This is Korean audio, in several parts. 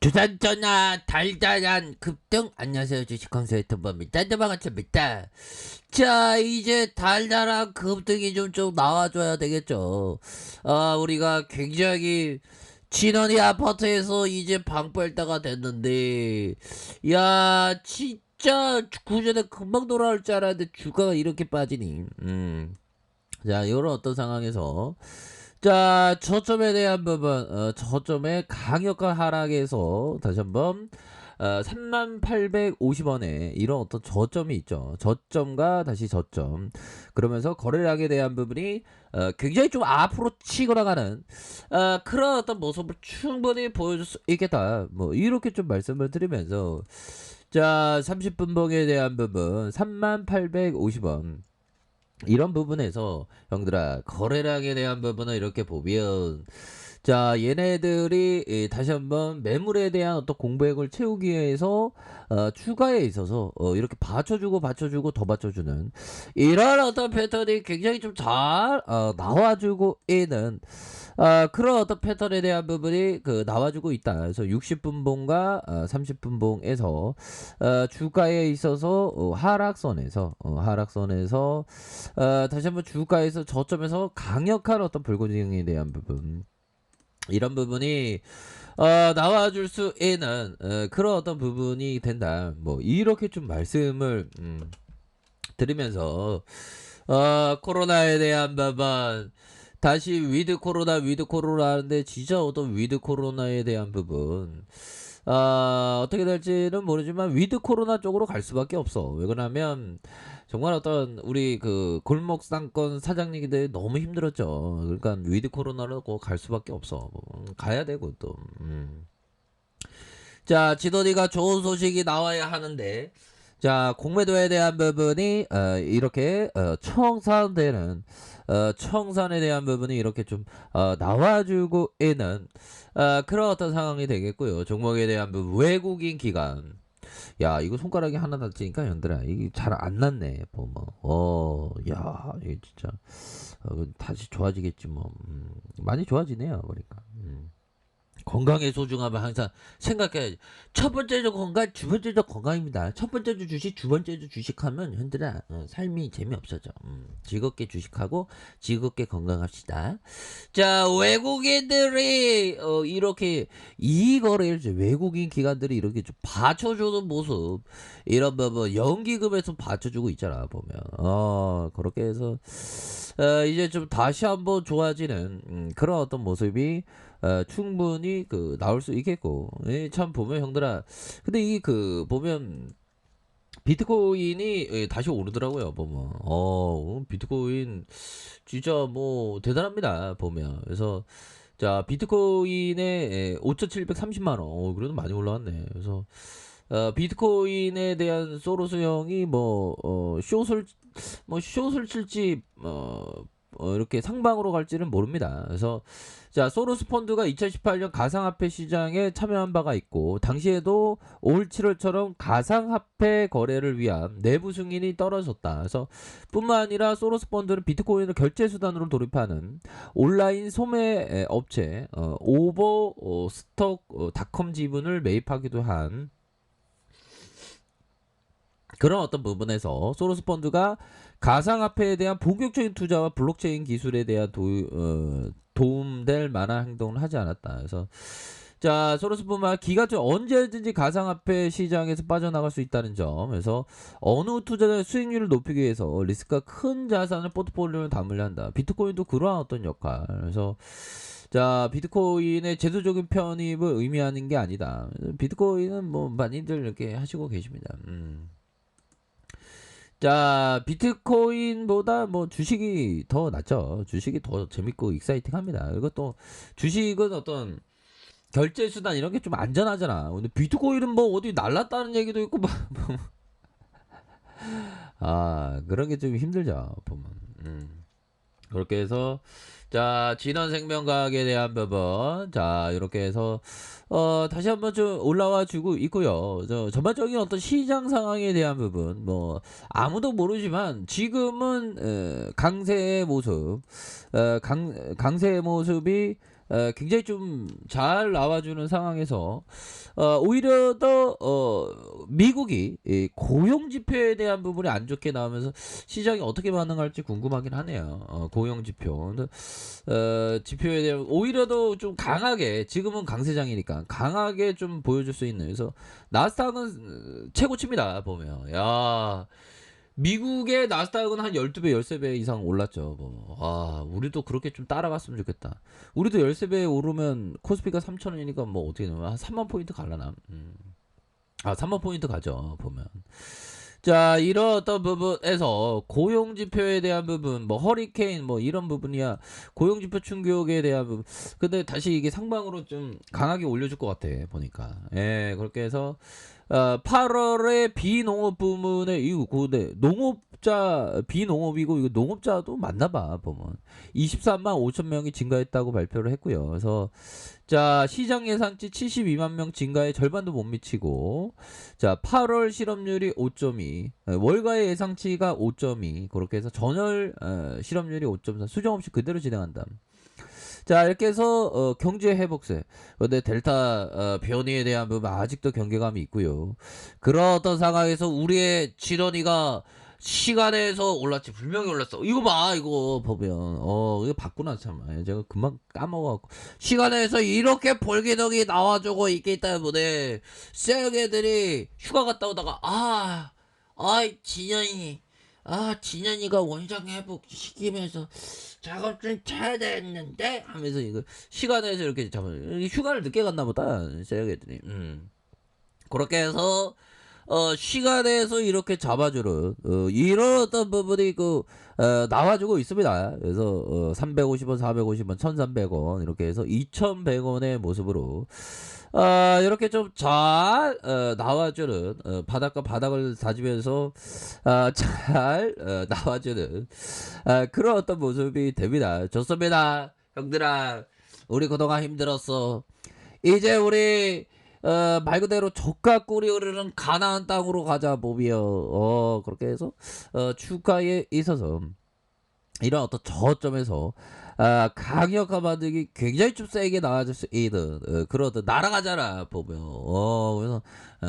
두산전화 달달한 급등. 안녕하세요, 주식consul 유튜버입니다. 반갑습니다. 자, 이제 달달한 급등이 좀 나와줘야 되겠죠. 우리가 굉장히 진원이 아파트에서 이제 방불다가 됐는데, 야, 진짜 구전에 금방 돌아올 줄 알았는데 주가가 이렇게 빠지니. 자, 이런 어떤 상황에서 자, 저점에 대한 부분, 저점의 강력한 하락에서 다시 한번 3850원에 이런 어떤 저점이 있죠. 저점과 다시 저점. 그러면서 거래량에 대한 부분이 굉장히 좀 앞으로 치고 나가는 그런 어떤 모습을 충분히 보여줄 수 있겠다. 뭐 이렇게 좀 말씀을 드리면서 자, 30분봉에 대한 부분 3850원. 이런 부분에서 형들아 거래량에 대한 부분을 이렇게 보면 자, 얘네들이 다시 한번 매물에 대한 어떤 공백을 채우기 위해서 추가에 있어서 이렇게 받쳐주고 더 받쳐주는 이런 어떤 패턴이 굉장히 좀 잘 나와주고 있는 그런 어떤 패턴에 대한 부분이 나와주고 있다. 그래서 60분봉과 30분봉에서 주가에 있어서 하락선에서 다시 한번 주가에서 저점에서 강력한 어떤 불고증에 대한 부분, 이런 부분이 나와줄 수 있는 그런 어떤 부분이 된다. 뭐 이렇게 좀 말씀을 드리면서 코로나에 대한 부분, 다시 위드 코로나 하는데 진짜 어떤 위드 코로나에 대한 부분 어떻게 될지는 모르지만 위드 코로나 쪽으로 갈 수밖에 없어. 왜 그러냐면 정말 어떤 우리 골목 상권 사장님들이 너무 힘들었죠. 그러니까 위드 코로나로 갈 수밖에 없어. 가야 되고 또. 자, 지도리가 좋은 소식이 나와야 하는데, 자, 공매도에 대한 부분이 이렇게 청산되는 청산에 대한 부분이 이렇게 좀 나와주고 있는 그런 어떤 상황이 되겠고요. 종목에 대한 부분, 외국인 기관. 야, 이거 손가락이 하나 닿지니까 현들아 이게 잘 안 났네. 보면 야, 이게 진짜 다시 좋아지겠지 뭐. 많이 좋아지네요 보니까. 건강의 소중함을 항상 생각해야지. 첫 번째도 건강, 두 번째도 건강입니다. 첫 번째도 주식, 두 번째도 주식하면 현들아 삶이 재미없어져. 즐겁게 주식하고 즐겁게 건강합시다. 자, 외국인들이 이렇게 이 거래를 외국인 기관들이 이렇게 좀 받쳐주는 모습, 이런 부분 연기금에서 받쳐주고 있잖아 보면. 그렇게 해서 이제 좀 다시 한번 좋아지는 그런 어떤 모습이 충분히 나올 수 있겠고. 참 보면 형들아, 근데 이 보면 비트코인이 다시 오르더라고요 보면. 비트코인 진짜 뭐 대단합니다 보면. 그래서 자, 비트코인에 5,730만원, 그래도 많이 올라왔네. 그래서 비트코인에 대한 소로 수형이 숏을 칠지 이렇게 상방으로 갈지는 모릅니다. 그래서 자, 소로스 펀드가 2018년 가상화폐 시장에 참여한 바가 있고, 당시에도 올 7월처럼 가상화폐 거래를 위한 내부 승인이 떨어졌다. 그래서 뿐만 아니라 소로스 펀드는 비트코인을 결제 수단으로 돌입하는 온라인 소매 업체 오버스톡닷컴 지분을 매입하기도 한 그런 어떤 부분에서 소로스 펀드가 가상화폐에 대한 본격적인 투자와 블록체인 기술에 대한 도움될 만한 행동을 하지 않았다. 그래서 자, 소로스뿐만 기간중 언제든지 가상화폐 시장에서 빠져나갈 수 있다는 점. 그래서 어느 투자자의 수익률을 높이기 위해서 리스크가 큰 자산을 포트폴리오에 담으려 한다. 비트코인도 그러한 어떤 역할. 그래서 자, 비트코인의 제도적인 편입을 의미하는 게 아니다. 비트코인은 뭐 많이들 이렇게 하시고 계십니다. 자, 비트코인보다 뭐 주식이 더 낫죠. 주식이 더 재밌고 익사이팅합니다. 그리고 또 주식은 어떤 결제 수단 이런 게 좀 안전하잖아. 근데 비트코인은 뭐 어디 날랐다는 얘기도 있고 그런 게 좀 힘들죠 보면. 그렇게 해서 자, 진원생명과학에 대한 부분, 자, 이렇게 해서 다시 한번 좀 올라와 주고 있고요. 전반적인 어떤 시장 상황에 대한 부분, 뭐 아무도 모르지만 지금은 강세의 모습, 강세의 모습이 굉장히 좀 잘 나와주는 상황에서 오히려 더 미국이 이 고용 지표에 대한 부분이 안 좋게 나오면서 시장이 어떻게 반응할지 궁금하긴 하네요. 고용 지표. 근데 지표에 대한 오히려 더 좀 강하게 지금은 강세장이니까 강하게 좀 보여줄 수 있는 그래서 나스닥은 최고치입니다. 보면 야 미국의 나스닥은 한 12배, 13배 이상 올랐죠. 뭐. 우리도 그렇게 좀 따라갔으면 좋겠다. 우리도 13배 오르면 코스피가 3,000원이니까 뭐 어떻게 되면 한 3만 포인트 갈라나? 3만 포인트 가죠. 보면. 자, 이런 어떤 부분에서 고용지표에 대한 부분, 뭐 허리케인 뭐 이런 부분이야. 고용지표 충격에 대한 부분. 근데 다시 이게 상방으로 좀 강하게 올려줄 것 같아. 보니까. 예, 그렇게 해서 8월에 비농업 부문에 이거 근데 농업자 비농업이고 이거 농업자도 맞나봐 보면 23만 5천 명이 증가했다고 발표를 했고요. 그래서 자 시장 예상치 72만 명 증가에 절반도 못 미치고 자 8월 실업률이 5.2 월가의 예상치가 5.2 그렇게 해서 전월 실업률이 5.4 수정없이 그대로 진행한다. 자 이렇게 해서 경제 회복세 근데 델타 변이에 대한 부분 아직도 경계감이 있고요. 그런 어떤 상황에서 우리의 지런이가 시간에서 올랐지 분명히 올랐어. 이거 봐 이거 보면 이거 봤구나 참 제가 금방 까먹어갖고 시간에서 이렇게 볼기둥이 나와주고 있기 때문에 쎄애들이 휴가 갔다 오다가 진현이 진현이가 원상 회복 시키면서 작업 좀 쳐야 되는데 하면서 이거 시간에서 이렇게 휴가를 늦게 갔나 보다 쎄애들이 그렇게 해서 시간에서 이렇게 잡아주는 이런 어떤 부분이 나와주고 있습니다. 그래서 350원, 450원, 1,300원 이렇게 해서 2,100원의 모습으로 이렇게 좀 잘 나와주는 바닥과 바닥을 다지면서 잘 나와주는 그런 어떤 모습이 됩니다. 좋습니다. 형들아 우리 그동안 힘들었어. 이제 우리 말 그대로 젖과 꿀이 흐르는 가나안 땅으로 가자 보비요. 그렇게 해서 주가에 있어서 이런 어떤 저점에서 강력한 반등이 굉장히 좀 세게 나와줄 수 있는 그런 어떤 날아가잖아 보면 그래서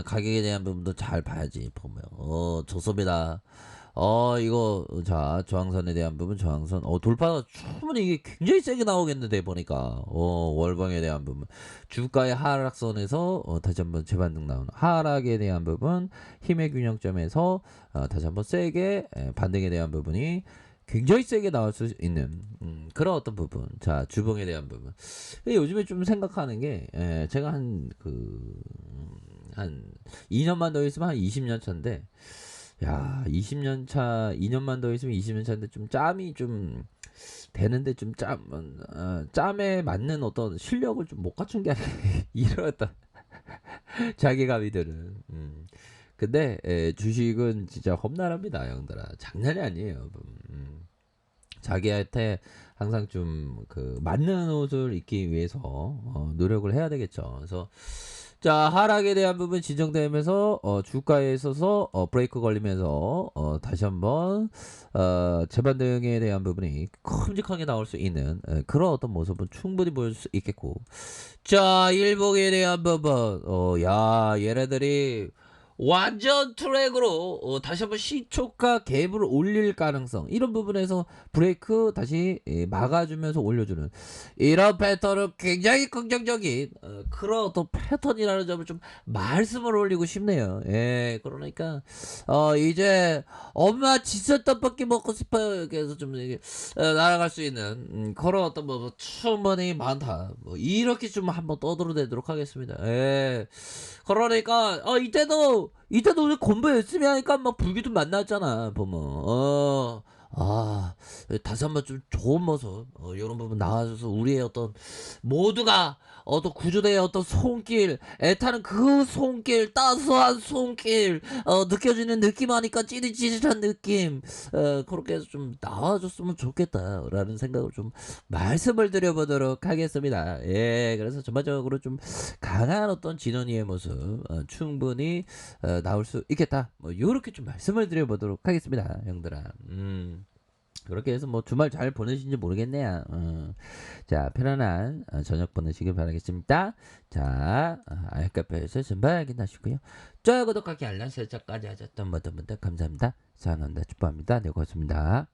가격에 대한 부분도 잘 봐야지 보면 좋습니다. 이거 자 저항선에 대한 부분 저항선 돌파가 충분히 이게 굉장히 세게 나오겠는데 보니까 월봉에 대한 부분 주가의 하락선에서 다시 한번 재반등 나오는 하락에 대한 부분 힘의 균형점에서 다시 한번 세게 반등에 대한 부분이 굉장히 세게 나올 수 있는 그런 어떤 부분 자 주봉에 대한 부분 요즘에 좀 생각하는 게 제가 한 2년만 더 있으면 한 20년 차인데 야, 20년 차, 2년만 더 있으면 20년 차인데 좀 짬이 좀 되는데 좀 짬에 맞는 어떤 실력을 좀 못 갖춘 게 아니라 이런 어떤 자기감이 드는. 근데 주식은 진짜 험난합니다, 형들아. 장난이 아니에요. 자기한테 항상 좀 맞는 옷을 입기 위해서 노력을 해야 되겠죠. 그래서 자 하락에 대한 부분 진정되면서 주가에 있어서 브레이크 걸리면서 다시 한번 재반등에 대한 부분이 큼직하게 나올 수 있는 그런 어떤 모습은 충분히 보여줄 수 있겠고 자 일봉에 대한 부분 야 얘네들이 완전 트랙으로 다시 한번 시초가 갭을 올릴 가능성 이런 부분에서 브레이크 다시 막아주면서 올려주는 이런 패턴은 굉장히 긍정적인 그런 어떤 패턴이라는 점을 좀 말씀을 올리고 싶네요. 예, 그러니까 이제 엄마 지선 떡볶이 먹고 싶어요. 그래서 좀 이게 날아갈 수 있는 그런 어떤 뭐 충분히 많다. 뭐 이렇게 좀 한번 떠들어내도록 하겠습니다. 예, 그러니까 이때도 우리 공부 열심히 하니까 막 불기도 만났잖아 보면 다시 한번 좀 좋은 모습 이런 부분 나와줘서 우리의 어떤 모두가 어떤 구조대의 어떤 손길 애타는 그 손길 따스한 손길 느껴지는 느낌 하니까 찌릿찌릿한 느낌 그렇게 해서 좀 나와줬으면 좋겠다라는 생각을 좀 말씀을 드려보도록 하겠습니다. 예, 그래서 전반적으로 좀 강한 어떤 진원이의 모습 충분히 나올 수 있겠다 뭐 요렇게 좀 말씀을 드려보도록 하겠습니다 형들아 그렇게 해서 뭐 주말 잘 보내신지 모르겠네요. 자, 편안한 저녁 보내시길 바라겠습니다. 자, 아이카페에서 전방 확인하시고요. 좋아요, 구독하기, 알람 설정까지 하셨던 모든 분들 감사합니다. 사랑합니다. 축복합니다. 네, 고맙습니다.